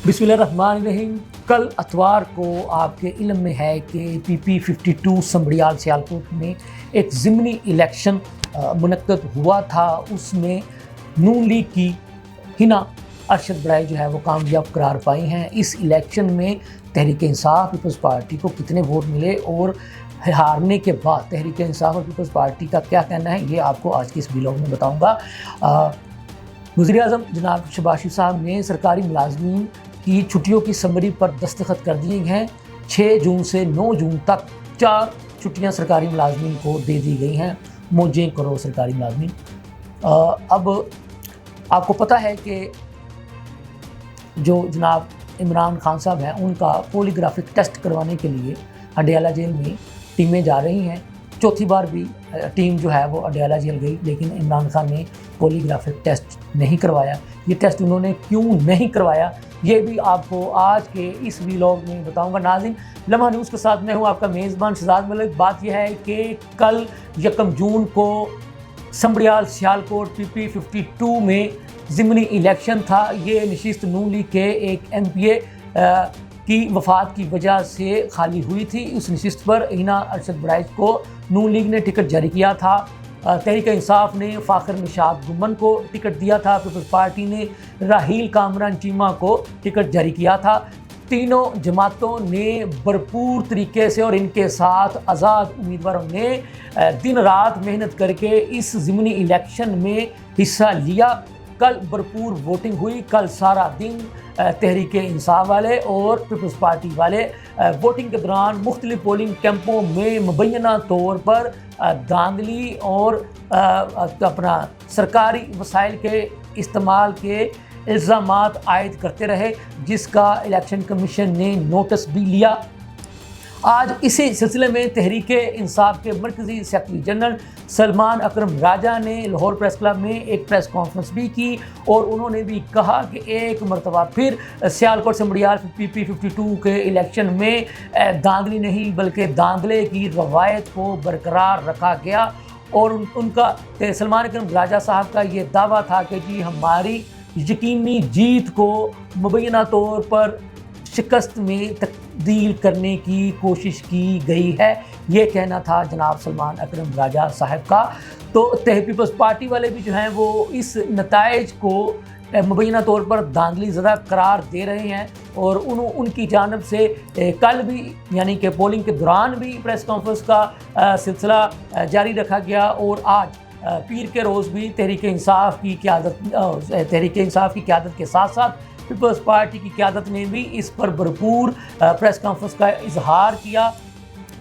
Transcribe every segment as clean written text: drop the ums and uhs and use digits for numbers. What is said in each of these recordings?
बिस्मिल्लाहिर्रहमानिर्रहीम। कल अतवार को आपके इल्म में है कि PP52 संबड़ियाल सियालकोट में एक ज़िमनी इलेक्शन मुनक्कद हुआ था। उसमें नून लीग की हिना अरशद बड़ाई जो है वो कामयाब करार पाई हैं। इस इलेक्शन में तहरीक इंसाफ पीपल्स पार्टी को कितने वोट मिले और हारने के बाद तहरीक इंसाफ और पीपल्स पार्टी का क्या कहना है, ये आपको आज की इस व्लॉग में बताऊँगा। वज़ीर-ए-आज़म जनाब शहबाज शरीफ साहब ने सरकारी मुलाजमीन की छुट्टियों की समरी पर दस्तखत कर दिए हैं। 6 जून से 9 जून तक 4 छुट्टियां सरकारी मुलाजमीन को दे दी गई हैं। मौजें करो सरकारी मुलाजमीन। अब आपको पता है कि जो जनाब इमरान खान साहब हैं उनका पॉलीग्राफिक टेस्ट करवाने के लिए अडयाला जेल में टीमें जा रही हैं। चौथी बार भी टीम जो है वो अडयाला जेल गई, लेकिन इमरान खान ने पॉलीग्राफिक टेस्ट नहीं करवाया। ये टेस्ट उन्होंने क्यों नहीं करवाया, ये भी आपको आज के इस व्लॉग में बताऊंगा। नाज़रीन, लम्हा न्यूज़ के साथ मैं हूँ आपका मेज़बान शहजाद मलिक। बात यह है कि कल 1 जून को संबड़ियाल सियालकोट PP52 में ज़िमनी इलेक्शन था। ये नशिस्त नून लीग के एक MPA की वफ़ात की वजह से खाली हुई थी। उस नशिस्त पर हिना अरशद बड़ाई को नून लीग ने टिकट जारी किया था। तहरीक इंसाफ ने फ़ाखर निशात गुमन को टिकट दिया था। पीपल्स पार्टी ने राहील कामरान चीमा को टिकट जारी किया था। तीनों जमातों ने भरपूर तरीके से और इनके साथ आज़ाद उम्मीदवारों ने दिन रात मेहनत करके इस ज़िमनी इलेक्शन में हिस्सा लिया। कल भरपूर वोटिंग हुई। कल सारा दिन तहरीक इंसाफ वाले और पीपल्स पार्टी वाले वोटिंग के दौरान मुख्तलिफ पोलिंग कैंपों में मुबैना तौर पर धांधली और अपना सरकारी वसाइल के इस्तेमाल के इल्ज़ामात आयद करते रहे, जिसका इलेक्शन कमीशन ने नोटिस भी लिया। आज इसी सिलसिले में तहरीक इंसाफ के मरकज़ी सेक्रेटरी जनरल सलमान अकरम राजा ने लाहौर प्रेस क्लब में एक प्रेस कॉन्फ्रेंस भी की और उन्होंने भी कहा कि एक मरतबा फिर सियालकोट संबड़ियाल PP52 के इलेक्शन में धांधली नहीं बल्कि धांधले की रवायत को बरकरार रखा गया। और उनका सलमान अकरम राजा साहब का ये दावा था कि जी हमारी यकीनी जीत को मुबैना तौर पर शिकस्त में तब्दील करने की कोशिश की गई है। ये कहना था जनाब सलमान अकरम राजा साहब का। तो पीपल्स पार्टी वाले भी जो हैं वो इस नताइज को मुबैना तौर पर धांधली ज़दा करार दे रहे हैं और उनकी जानब से कल भी यानी कि पोलिंग के दौरान भी प्रेस कॉन्फ्रेंस का सिलसिला जारी रखा गया और आज पीर के रोज़ भी तहरीक इंसाफ की क़यादत के साथ साथ पीपल्स पार्टी की क़यादत ने भी इस पर भरपूर प्रेस कॉन्फ्रेंस का इजहार किया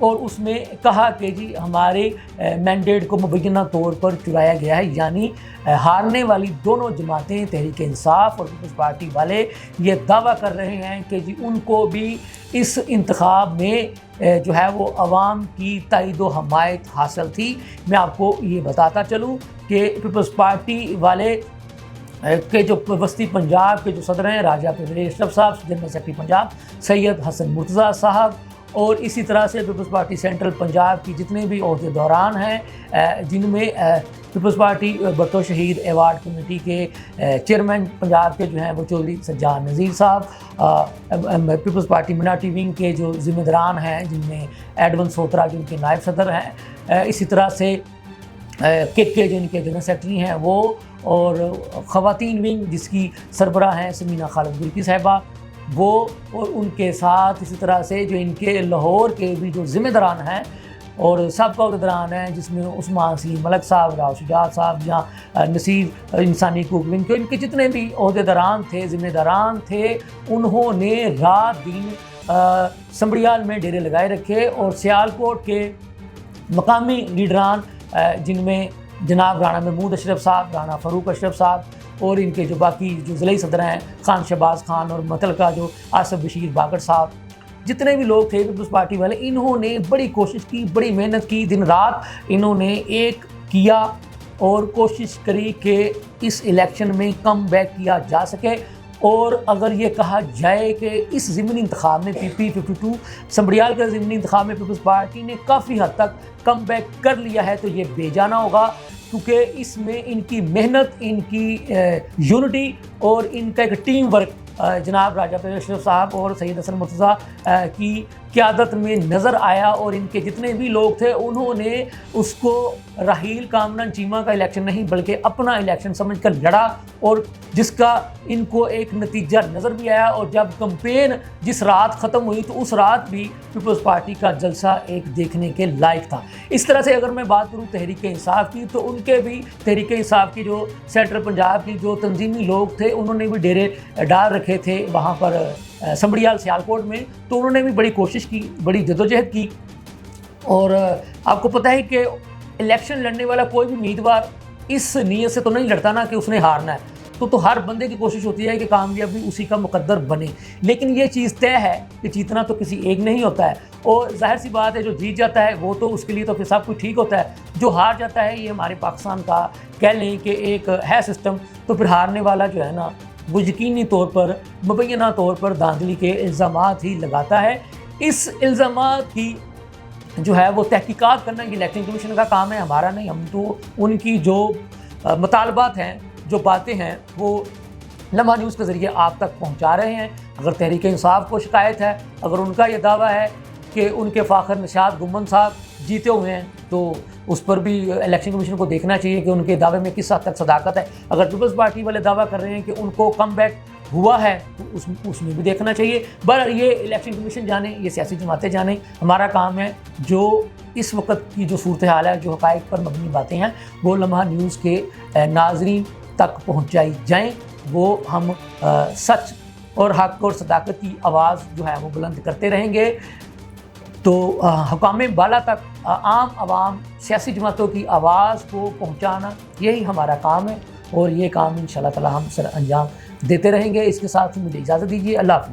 और उसमें कहा कि जी हमारे मैंडेट को मुबैना तौर पर चुराया गया है। यानी हारने वाली दोनों जमातें तहरीक इंसाफ और पीपल्स पार्टी वाले ये दावा कर रहे हैं कि जी उनको भी इस इंतखाब में जो है वो अवाम की ताईद व हमायत हासिल थी। मैं आपको ये बताता चलूँ कि पीपल्स पार्टी वाले के जो वस्ती पंजाब के जो सदर हैं राजा परवेज़ अशरफ साहब, जनरल सेक्रेटरी पंजाब सैयद हसन मुर्तज़ा साहब, और इसी तरह से पीपल्स पार्टी सेंट्रल पंजाब की जितने भी अहदेदारान हैं, जिनमें पीपल्स पार्टी बरतो शहीद एवार्ड कमेटी के चेयरमैन पंजाब के जो हैं वो चौधरी सज्जाद नज़ीर साहब, पीपल्स पार्टी मिनाटी विंग के जो ज़िम्मेदारान हैं जिनमें एडवन सोत्रा जिनके नायब सदर हैं, इसी तरह से के जिनके जनरल सेक्रेटरी हैं वो, और ख़वातीन विंग जिसकी सरबराह हैं समीना खालिद गुरकी साहिबा वो, और उनके साथ इसी तरह से जो इनके लाहौर के भी जो ज़िम्मेदारान हैं और सबका अहदेदारान हैं जिसमें उस्मान सलीम मलक साहब, राव शुजात साहब या नसीर इंसानी हकूक़ विंग के इनके जितने भी अहदेदारान थे ज़िम्मेदारान थे, उन्होंने रात दिन संबड़ियाल में डेरे लगाए रखे और सियालकोट के मकामी लीडरान जिनमें जनाब राना महमूद अशरफ साहब, राना फ़ारूक अशरफ साहब और इनके जो बाकी जो ज़िले सदर हैं खान शहबाज खान और मुतलका जो आसफ बशीर बागर साहब, जितने भी लोग थे पीपल्स पार्टी वाले, इन्होंने बड़ी कोशिश की, बड़ी मेहनत की, दिन रात इन्होंने एक किया और कोशिश करी कि इस इलेक्शन में कम बैक किया जा सके। और अगर ये कहा जाए कि इस ज़िमनी इंतखाब में PP52 संबड़ियाल के ज़िमनी इंतखाब में पीपल्स पार्टी ने काफ़ी हद तक कम बैक कर लिया है तो ये बेजाना होगा, क्योंकि इसमें इनकी मेहनत, इनकी यूनिटी और इनका एक टीम वर्क जनाब राजा परवेज़ अशरफ साहब और सैयद हसन मुर्तज़ा की क़यादत में नज़र आया, और इनके जितने भी लोग थे उन्होंने उसको राहील कामरान चीमा का इलेक्शन नहीं बल्कि अपना इलेक्शन समझकर लड़ा, और जिसका इनको एक नतीजा नज़र भी आया। और जब कैंपेन जिस रात ख़त्म हुई तो उस रात भी पीपल्स पार्टी का जलसा एक देखने के लायक था। इस तरह से अगर मैं बात करूँ तहरीक इंसाफ की, तो उनके भी तहरीक इंसाफ की जो सेंट्रल पंजाब की जो तंजीमी लोग थे उन्होंने भी डेरे डाल रखे थे वहाँ पर समड़ियाल सियालकोट में, तो उन्होंने भी बड़ी कोशिश की, बड़ी जदोजहद की। और आपको पता है कि इलेक्शन लड़ने वाला कोई भी उम्मीदवार इस नीयत से तो नहीं लड़ता ना कि उसने हारना है, तो हर बंदे की कोशिश होती है कि कामयाबी उसी का मुकद्दर बने। लेकिन ये चीज़ तय है कि जीतना तो किसी एक नहीं होता है, और जाहिर सी बात है जो जीत जाता है वो तो उसके लिए तो फिर सब कुछ ठीक होता है, जो हार जाता है ये हमारे पाकिस्तान का कह लें कि एक है सिस्टम। तो फिर हारने वाला जो है ना वो यकीनी तौर पर मुबैना तौर पर धांधली के इल्ज़ामात ही लगाता है। इस इल्ज़ामात की जो है वो तहकीकात करना ये इलेक्शन कमीशन का काम है, हमारा नहीं। हम तो उनकी जो मुतालबात हैं, जो बातें हैं, वो लम्हा न्यूज़ के ज़रिए आप तक पहुंचा रहे हैं। अगर तहरीक इंसाफ को शिकायत है, अगर उनका ये दावा है कि उनके फ़ाखर निशात गुम्मन साहब जीते हुए हैं, तो उस पर भी इलेक्शन कमीशन को देखना चाहिए कि उनके दावे में किस हद तक सदाकत है। अगर पीपल्स पार्टी वाले दावा कर रहे हैं कि उनको कम बैक हुआ है तो उसमें भी देखना चाहिए। पर ये इलेक्शन कमीशन जाने, ये सियासी जमातें जाने, हमारा काम है जो इस वक्त की जो सूरत हाल है, जो हक़ाइक़ पर मबनी बातें हैं, वो लम्हा न्यूज़ के नाज़रीन तक पहुँचाई जाएँ। वो हम सच और हक़ और सदाकत की आवाज़ जो है वो बुलंद करते रहेंगे। तो हुकाम बाला तक आम आवाम सियासी जमातों की आवाज़ को पहुँचाना यही हमारा काम है, और ये काम इंशाअल्लाह ताला हम सर अंजाम देते रहेंगे। इसके साथ ही मुझे इजाज़त दीजिए। अल्लाह हाफ़िज़।